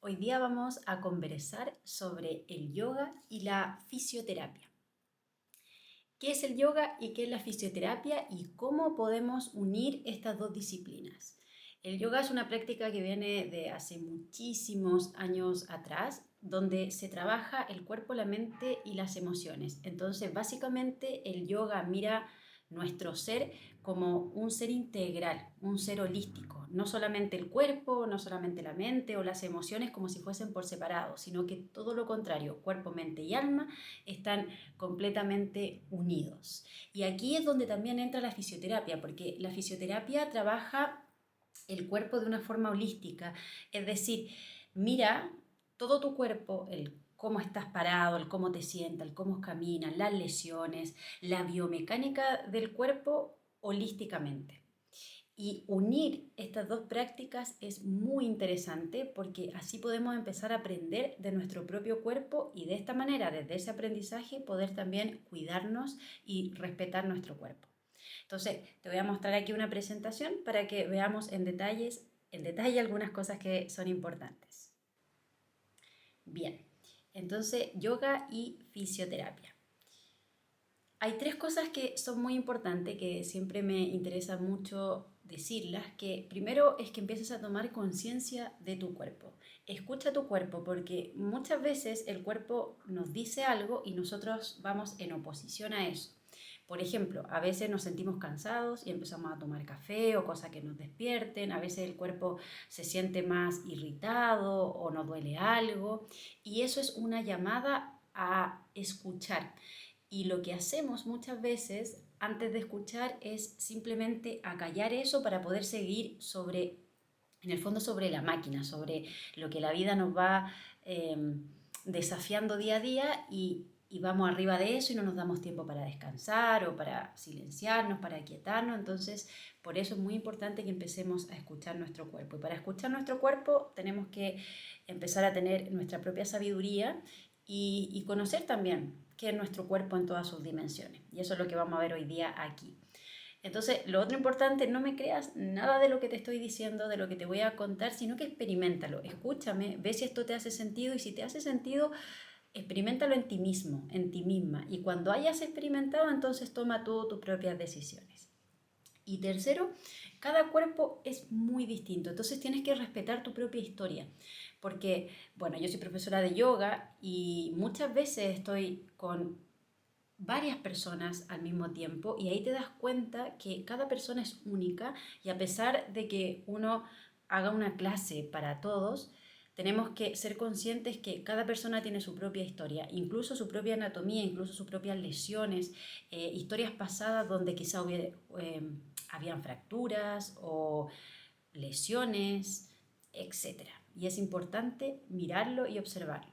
Hoy día vamos a conversar sobre el yoga y la fisioterapia. ¿Qué es el yoga y qué es la fisioterapia y cómo podemos unir estas dos disciplinas? El yoga es una práctica que viene de hace muchísimos años atrás, donde se trabaja el cuerpo, la mente y las emociones. Entonces, básicamente, el yoga mira nuestro ser como un ser integral, un ser holístico. No solamente el cuerpo, no solamente la mente o las emociones como si fuesen por separado, sino que todo lo contrario, cuerpo, mente y alma están completamente unidos. Y aquí es donde también entra la fisioterapia, porque la fisioterapia trabaja el cuerpo de una forma holística, es decir, mira todo tu cuerpo, el cómo estás parado, el cómo te sientas, el cómo caminas, las lesiones, la biomecánica del cuerpo holísticamente. Y unir estas dos prácticas es muy interesante porque así podemos empezar a aprender de nuestro propio cuerpo y de esta manera, desde ese aprendizaje, poder también cuidarnos y respetar nuestro cuerpo. Entonces, te voy a mostrar aquí una presentación para que veamos en detalle algunas cosas que son importantes. Bien, entonces, yoga y fisioterapia. Hay tres cosas que son muy importantes, que siempre me interesa mucho decirlas, que primero es que empieces a tomar conciencia de tu cuerpo. Escucha tu cuerpo porque muchas veces el cuerpo nos dice algo y nosotros vamos en oposición a eso. Por ejemplo, a veces nos sentimos cansados y empezamos a tomar café o cosas que nos despierten, a veces el cuerpo se siente más irritado o nos duele algo y eso es una llamada a escuchar. Y lo que hacemos muchas veces antes de escuchar es simplemente acallar eso para poder seguir sobre, en el fondo sobre la máquina, sobre lo que la vida nos va eh, desafiando día a día y vamos arriba de eso y no nos damos tiempo para descansar o para silenciarnos, para aquietarnos. Entonces, por eso es muy importante que empecemos a escuchar nuestro cuerpo. Y para escuchar nuestro cuerpo tenemos que empezar a tener nuestra propia sabiduría y conocer también qué es nuestro cuerpo en todas sus dimensiones. Y eso es lo que vamos a ver hoy día aquí. Entonces, lo otro importante, no me creas nada de lo que te estoy diciendo, de lo que te voy a contar, sino que experimentalo, escúchame, ve si esto te hace sentido y si te hace sentido, experimentalo en ti mismo, en ti misma. Y cuando hayas experimentado, entonces toma tú tus propias decisiones. Y tercero, cada cuerpo es muy distinto, entonces tienes que respetar tu propia historia. Porque, bueno, yo soy profesora de yoga y muchas veces estoy con varias personas al mismo tiempo y ahí te das cuenta que cada persona es única y a pesar de que uno haga una clase para todos, tenemos que ser conscientes que cada persona tiene su propia historia, incluso su propia anatomía, incluso sus propias lesiones, historias pasadas donde quizá habían fracturas o lesiones, etcétera. Y es importante mirarlo y observarlo.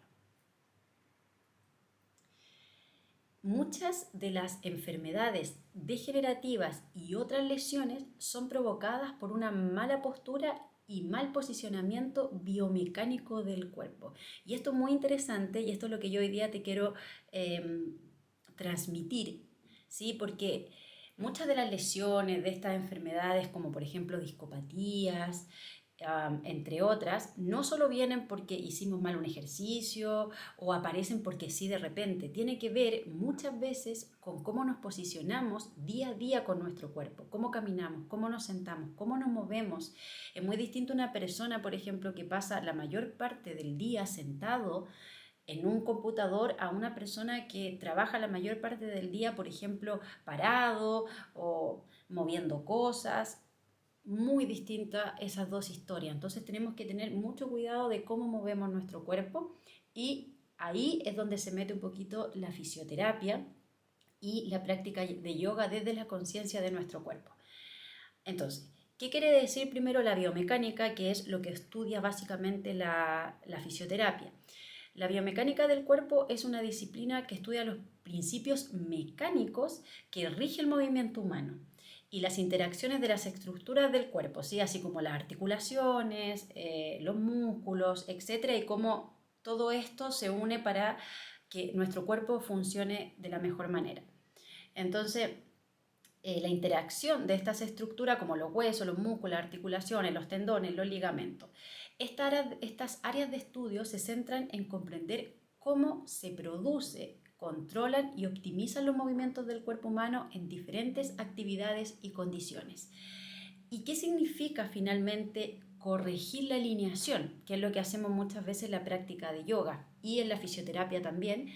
Muchas de las enfermedades degenerativas y otras lesiones son provocadas por una mala postura y mal posicionamiento biomecánico del cuerpo. Y esto es muy interesante y esto es lo que yo hoy día te quiero eh, transmitir, ¿sí? Porque muchas de las lesiones de estas enfermedades, como por ejemplo discopatías, entre otras, no solo vienen porque hicimos mal un ejercicio o aparecen porque sí de repente, tiene que ver muchas veces con cómo nos posicionamos día a día con nuestro cuerpo, cómo caminamos, cómo nos sentamos, cómo nos movemos. Es muy distinto una persona, por ejemplo, que pasa la mayor parte del día sentado en un computador a una persona que trabaja la mayor parte del día, por ejemplo, parado o moviendo cosas. Muy distintas esas dos historias. Entonces tenemos que tener mucho cuidado de cómo movemos nuestro cuerpo y ahí es donde se mete un poquito la fisioterapia y la práctica de yoga desde la conciencia de nuestro cuerpo. Entonces, ¿qué quiere decir primero la biomecánica, que es lo que estudia básicamente la fisioterapia? La biomecánica del cuerpo es una disciplina que estudia los principios mecánicos que rige el movimiento humano y las interacciones de las estructuras del cuerpo, ¿sí? Así como las articulaciones, los músculos, etcétera, y cómo todo esto se une para que nuestro cuerpo funcione de la mejor manera. Entonces, la interacción de estas estructuras como los huesos, los músculos, las articulaciones, los tendones, los ligamentos, Estas áreas de estudio se centran en comprender cómo se produce, controlan y optimizan los movimientos del cuerpo humano en diferentes actividades y condiciones. ¿Y qué significa finalmente corregir la alineación? Que es lo que hacemos muchas veces en la práctica de yoga y en la fisioterapia también.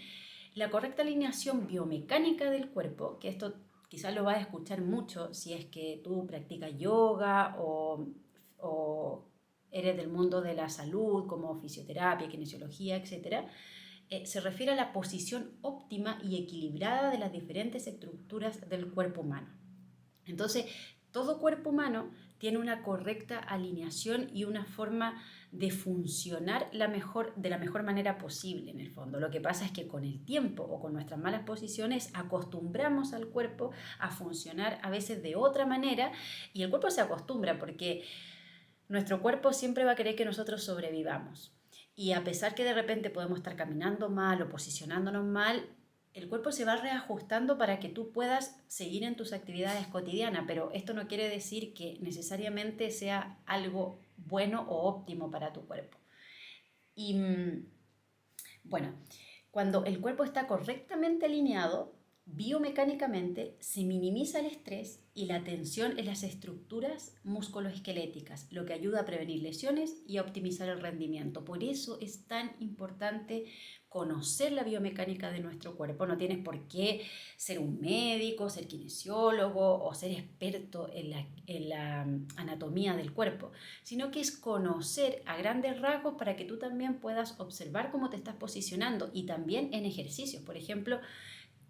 La correcta alineación biomecánica del cuerpo, que esto quizás lo vas a escuchar mucho si es que tú practicas yoga o eres del mundo de la salud, como fisioterapia, kinesiología, etc., se refiere a la posición óptima y equilibrada de las diferentes estructuras del cuerpo humano. Entonces, todo cuerpo humano tiene una correcta alineación y una forma de funcionar de la mejor manera posible en el fondo. Lo que pasa es que con el tiempo o con nuestras malas posiciones acostumbramos al cuerpo a funcionar a veces de otra manera y el cuerpo se acostumbra porque nuestro cuerpo siempre va a querer que nosotros sobrevivamos. Y a pesar que de repente podemos estar caminando mal o posicionándonos mal, el cuerpo se va reajustando para que tú puedas seguir en tus actividades cotidianas, pero esto no quiere decir que necesariamente sea algo bueno o óptimo para tu cuerpo. Y bueno, cuando el cuerpo está correctamente alineado, biomecánicamente se minimiza el estrés y la tensión en las estructuras musculoesqueléticas, lo que ayuda a prevenir lesiones y a optimizar el rendimiento. Por eso es tan importante conocer la biomecánica de nuestro cuerpo. No tienes por qué ser un médico, ser kinesiólogo o ser experto en la anatomía del cuerpo, sino que es conocer a grandes rasgos para que tú también puedas observar cómo te estás posicionando y también en ejercicios. Por ejemplo,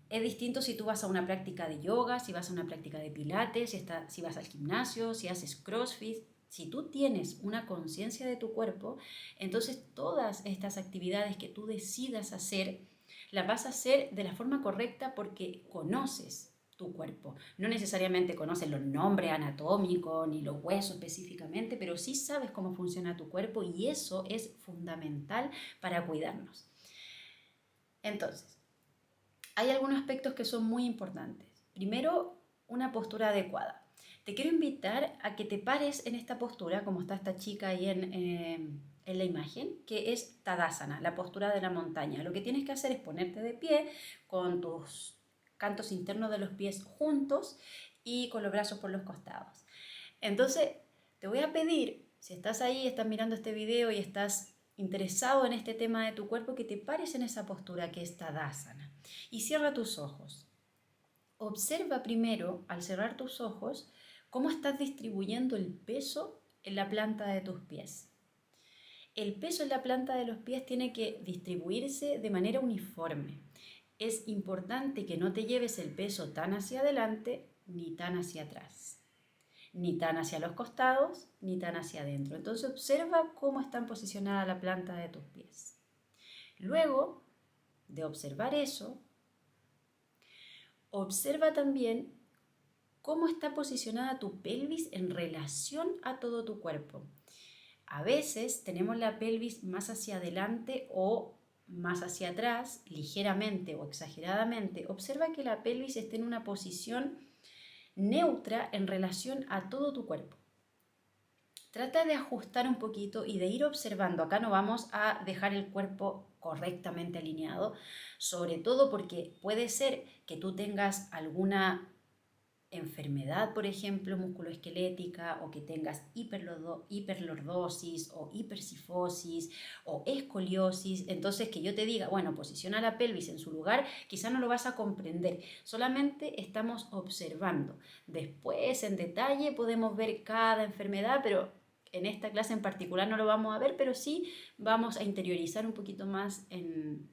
es distinto si tú vas a una práctica de yoga, si vas a una práctica de pilates, si vas al gimnasio, si haces crossfit. Si tú tienes una conciencia de tu cuerpo, entonces todas estas actividades que tú decidas hacer, las vas a hacer de la forma correcta porque conoces tu cuerpo. No necesariamente conoces los nombres anatómicos ni los huesos específicamente, pero sí sabes cómo funciona tu cuerpo y eso es fundamental para cuidarnos. Entonces, hay algunos aspectos que son muy importantes. Primero, una postura adecuada. Te quiero invitar a que te pares en esta postura, como está esta chica ahí en la imagen, que es Tadasana, la postura de la montaña. Lo que tienes que hacer es ponerte de pie con tus cantos internos de los pies juntos y con los brazos por los costados. Entonces, te voy a pedir, si estás ahí, estás mirando este video y estás interesado en este tema de tu cuerpo, que te pares en esa postura que es Tadasana y cierra tus ojos. Observa primero, al cerrar tus ojos, cómo estás distribuyendo el peso en la planta de tus pies. El peso en la planta de los pies tiene que distribuirse de manera uniforme. Es importante que no te lleves el peso tan hacia adelante ni tan hacia atrás, ni tan hacia los costados, ni tan hacia adentro. Entonces observa cómo están posicionadas la planta de tus pies. Luego de observar eso, observa también cómo está posicionada tu pelvis en relación a todo tu cuerpo. A veces tenemos la pelvis más hacia adelante o más hacia atrás, ligeramente o exageradamente. Observa que la pelvis esté en una posición neutra en relación a todo tu cuerpo. Trata de ajustar un poquito y de ir observando. Acá no vamos a dejar el cuerpo correctamente alineado, sobre todo porque puede ser que tú tengas alguna enfermedad, por ejemplo, musculoesquelética, o que tengas hiperlordosis o hipercifosis o escoliosis. Entonces, que yo te diga, bueno, posiciona la pelvis en su lugar, quizá no lo vas a comprender. Solamente estamos observando. Después, en detalle, podemos ver cada enfermedad, pero en esta clase en particular no lo vamos a ver, pero sí vamos a interiorizar un poquito más en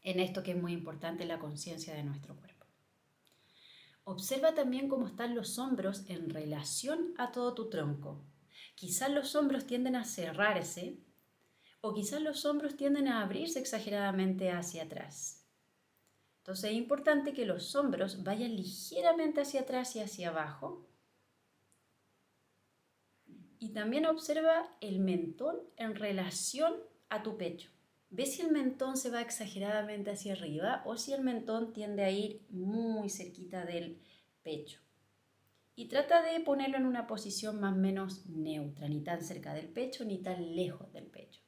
esto que es muy importante, la conciencia de nuestro cuerpo. Observa también cómo están los hombros en relación a todo tu tronco. Quizás los hombros tienden a cerrarse o quizás los hombros tienden a abrirse exageradamente hacia atrás. Entonces es importante que los hombros vayan ligeramente hacia atrás y hacia abajo. Y también observa el mentón en relación a tu pecho. Ve si el mentón se va exageradamente hacia arriba o si el mentón tiende a ir muy cerquita del pecho. y trata de ponerlo en una posición más o menos neutra, ni tan cerca del pecho ni tan lejos del pecho.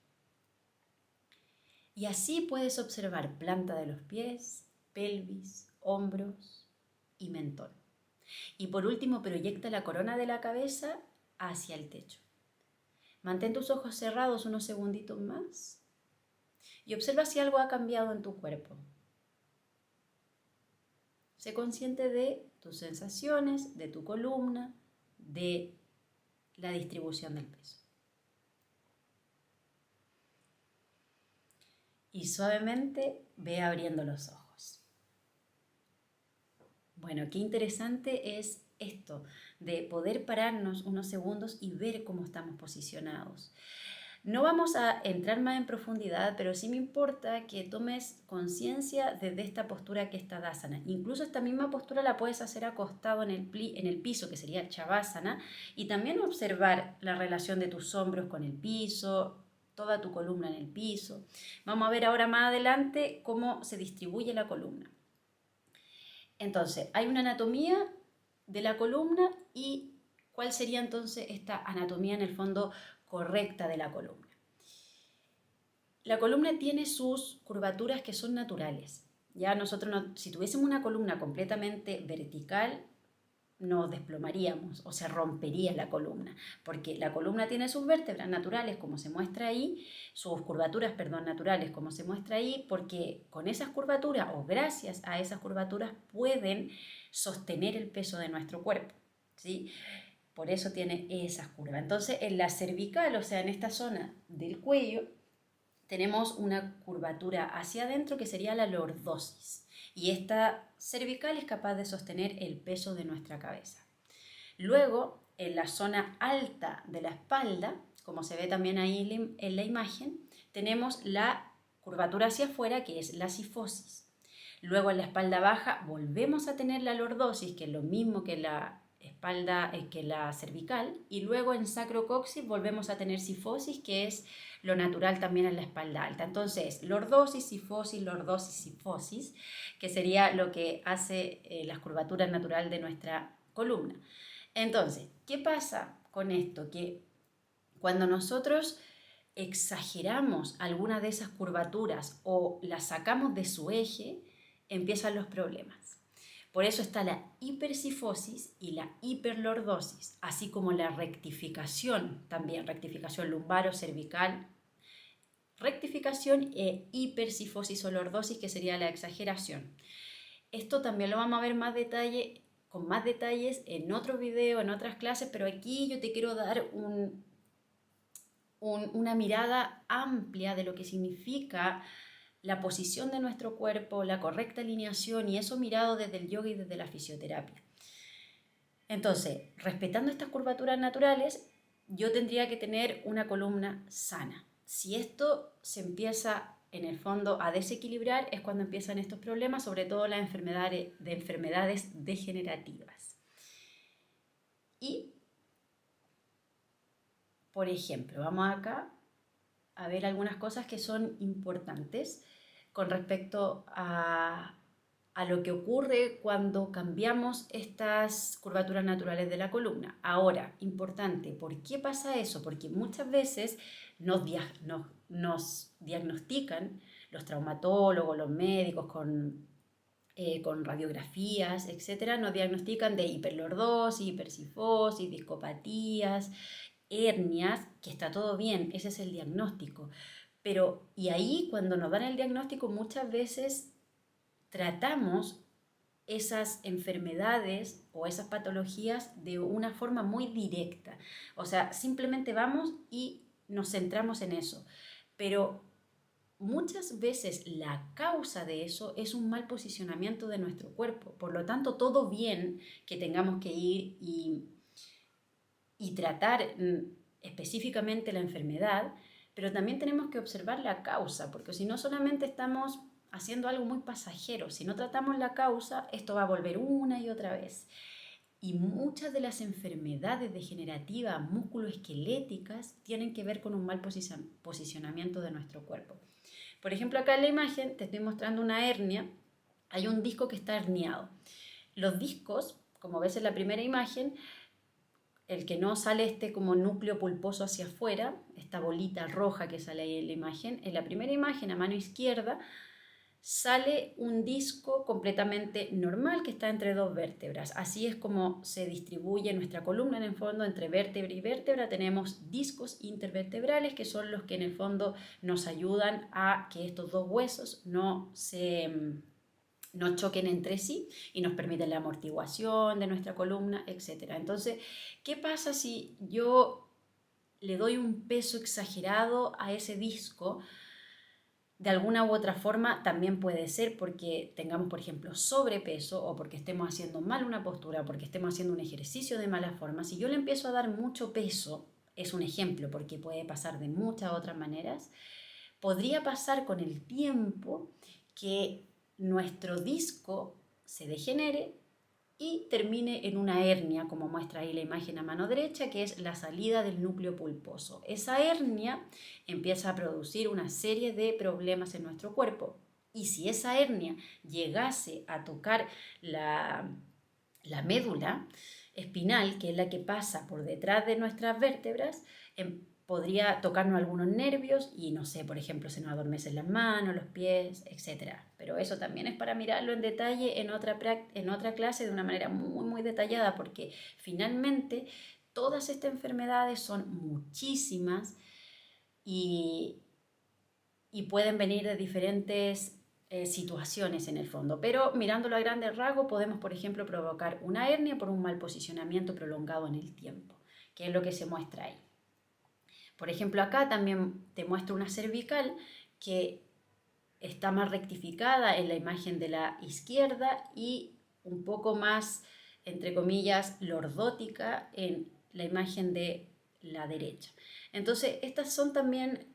Y así puedes observar planta de los pies, pelvis, hombros y mentón. Y por último, proyecta la corona de la cabeza hacia el techo. Mantén tus ojos cerrados unos segunditos más y observa si algo ha cambiado en tu cuerpo. Sé consciente de tus sensaciones, de tu columna, de la distribución del peso. Y suavemente ve abriendo los ojos. Bueno, qué interesante es esto de poder pararnos unos segundos y ver cómo estamos posicionados. No vamos a entrar más en profundidad, pero sí me importa que tomes conciencia desde esta postura que es Tadasana. Incluso esta misma postura la puedes hacer acostado en el piso, que sería Shavasana, y también observar la relación de tus hombros con el piso, toda tu columna en el piso. Vamos a ver ahora más adelante cómo se distribuye la columna. Entonces, hay una anatomía de la columna y cuál sería entonces esta anatomía en el fondo correcta de la columna. La columna tiene sus curvaturas que son naturales. Ya nosotros, si tuviésemos una columna completamente vertical, nos desplomaríamos o se rompería la columna, porque la columna tiene sus vértebras naturales, como se muestra ahí, sus curvaturas, naturales, como se muestra ahí, porque con esas curvaturas o gracias a esas curvaturas pueden sostener el peso de nuestro cuerpo, ¿sí? Por eso tiene esas curvas. Entonces, en la cervical, o sea, en esta zona del cuello, tenemos una curvatura hacia adentro que sería la lordosis. Y esta cervical es capaz de sostener el peso de nuestra cabeza. Luego, en la zona alta de la espalda, como se ve también ahí en la imagen, tenemos la curvatura hacia afuera, que es la sifosis. Luego, en la espalda baja, volvemos a tener la lordosis, que es lo mismo que la espalda, que la cervical. Y luego, en sacrocoxis, volvemos a tener sifosis, que es lo natural también en la espalda alta. Entonces, lordosis, sifosis, que sería lo que hace las curvaturas natural de nuestra columna. Entonces, ¿qué pasa con esto? Que cuando nosotros exageramos alguna de esas curvaturas o las sacamos de su eje, empiezan los problemas. Por eso está la hipersifosis y la hiperlordosis, así como la rectificación, también rectificación lumbaro-cervical, rectificación e hipersifosis o lordosis, que sería la exageración. Esto también lo vamos a ver con más detalles en otro video, en otras clases, pero aquí yo te quiero dar una mirada amplia de lo que significa la posición de nuestro cuerpo, la correcta alineación, y eso mirado desde el yoga y desde la fisioterapia. Entonces, respetando estas curvaturas naturales, yo tendría que tener una columna sana. Si esto se empieza en el fondo a desequilibrar, es cuando empiezan estos problemas, sobre todo las enfermedades degenerativas. Y, por ejemplo, vamos acá a ver algunas cosas que son importantes con respecto a lo que ocurre cuando cambiamos estas curvaturas naturales de la columna. Ahora, importante, ¿por qué pasa eso? Porque muchas veces nos diagnostican los traumatólogos, los médicos con radiografías, etcétera, nos diagnostican de hiperlordosis, hipersifosis, discopatías, hernias, que está todo bien, ese es el diagnóstico. Pero, y ahí cuando nos dan el diagnóstico, muchas veces tratamos esas enfermedades o esas patologías de una forma muy directa. O sea, simplemente vamos y nos centramos en eso. Pero muchas veces la causa de eso es un mal posicionamiento de nuestro cuerpo. Por lo tanto, todo bien que tengamos que ir y tratar específicamente la enfermedad, pero también tenemos que observar la causa, porque si no solamente estamos haciendo algo muy pasajero, si no tratamos la causa, esto va a volver una y otra vez. Y muchas de las enfermedades degenerativas musculoesqueléticas tienen que ver con un mal posicionamiento de nuestro cuerpo. Por ejemplo, acá en la imagen te estoy mostrando una hernia, hay un disco que está herniado. Los discos, como ves en la primera imagen, el que no sale este como núcleo pulposo hacia afuera, esta bolita roja que sale ahí en la primera imagen a mano izquierda, sale un disco completamente normal que está entre dos vértebras. Así es como se distribuye nuestra columna en el fondo entre vértebra y vértebra. Tenemos discos intervertebrales que son los que en el fondo nos ayudan a que estos dos huesos no choquen entre sí y nos permiten la amortiguación de nuestra columna, etc. Entonces, ¿qué pasa si yo le doy un peso exagerado a ese disco? De alguna u otra forma también puede ser porque tengamos, por ejemplo, sobrepeso o porque estemos haciendo mal una postura, porque estemos haciendo un ejercicio de mala forma. Si yo le empiezo a dar mucho peso, es un ejemplo porque puede pasar de muchas otras maneras, podría pasar con el tiempo que nuestro disco se degenere y termine en una hernia, como muestra ahí la imagen a mano derecha, que es la salida del núcleo pulposo. Esa hernia empieza a producir una serie de problemas en nuestro cuerpo. Y si esa hernia llegase a tocar la médula espinal, que es la que pasa por detrás de nuestras vértebras, podría tocarnos algunos nervios y no sé, por ejemplo, se nos adormecen las manos, los pies, etc. Pero eso también es para mirarlo en detalle en otra clase de una manera muy, muy detallada, porque finalmente todas estas enfermedades son muchísimas y pueden venir de diferentes situaciones en el fondo. Pero mirándolo a grandes rasgos podemos, por ejemplo, provocar una hernia por un mal posicionamiento prolongado en el tiempo, que es lo que se muestra ahí. Por ejemplo, acá también te muestro una cervical que está más rectificada en la imagen de la izquierda y un poco más, entre comillas, lordótica en la imagen de la derecha. Entonces, estas son también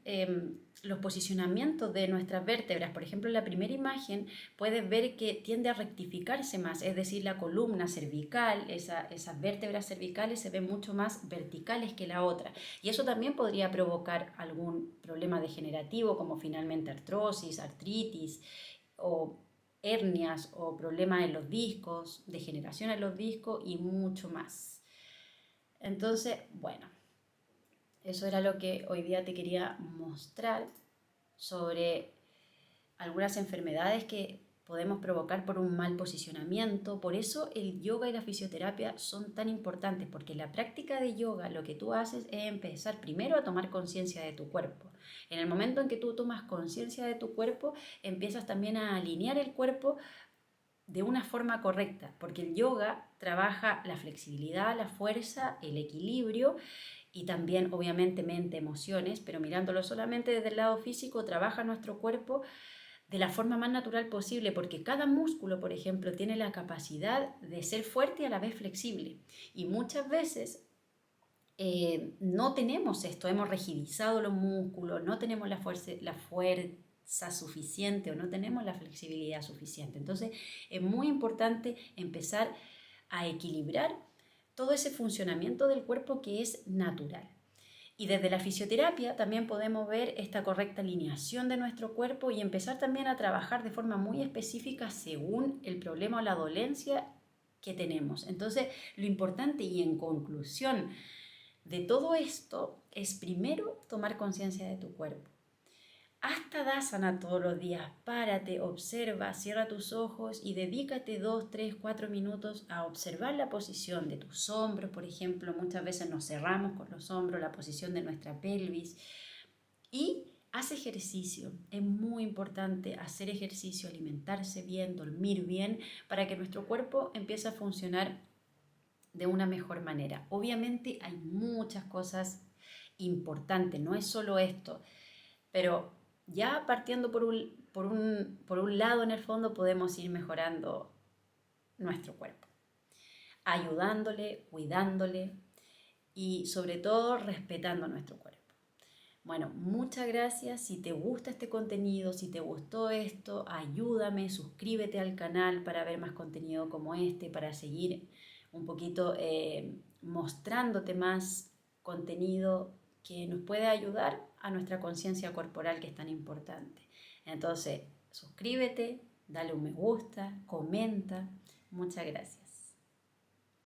los posicionamientos de nuestras vértebras. Por ejemplo, en la primera imagen puedes ver que tiende a rectificarse más, es decir, la columna cervical, esas vértebras cervicales se ven mucho más verticales que la otra. Y eso también podría provocar algún problema degenerativo, como finalmente artrosis, artritis o hernias o problemas en los discos, degeneración en los discos y mucho más. Entonces, bueno, eso era lo que hoy día te quería mostrar sobre algunas enfermedades que podemos provocar por un mal posicionamiento. Por eso el yoga y la fisioterapia son tan importantes, porque en la práctica de yoga lo que tú haces es empezar primero a tomar conciencia de tu cuerpo. En el momento en que tú tomas conciencia de tu cuerpo, empiezas también a alinear el cuerpo de una forma correcta, porque el yoga trabaja la flexibilidad, la fuerza, el equilibrio y también obviamente mente, emociones, pero mirándolo solamente desde el lado físico, trabaja nuestro cuerpo de la forma más natural posible, porque cada músculo, por ejemplo, tiene la capacidad de ser fuerte y a la vez flexible. Y muchas veces no tenemos esto, hemos rigidizado los músculos, no tenemos la fuerza suficiente o no tenemos la flexibilidad suficiente. Entonces es muy importante empezar a equilibrar todo ese funcionamiento del cuerpo que es natural. Y desde la fisioterapia también podemos ver esta correcta alineación de nuestro cuerpo y empezar también a trabajar de forma muy específica según el problema o la dolencia que tenemos. Entonces, lo importante y en conclusión de todo esto es primero tomar conciencia de tu cuerpo. Haz Tadasana todos los días, párate, observa, cierra tus ojos y dedícate 2, 3, 4 minutos a observar la posición de tus hombros, por ejemplo. Muchas veces nos cerramos con los hombros, la posición de nuestra pelvis. Y haz ejercicio. Es muy importante hacer ejercicio, alimentarse bien, dormir bien, para que nuestro cuerpo empiece a funcionar de una mejor manera. Obviamente hay muchas cosas importantes, no es solo esto, pero ya partiendo por un lado en el fondo podemos ir mejorando nuestro cuerpo, ayudándole, cuidándole y sobre todo respetando nuestro cuerpo. Bueno, muchas gracias. Si te gusta este contenido, si te gustó esto, ayúdame, suscríbete al canal para ver más contenido como este, para seguir un poquito mostrándote más contenido que nos puede ayudar a nuestra conciencia corporal que es tan importante. Entonces, suscríbete, dale un me gusta, comenta. Muchas gracias.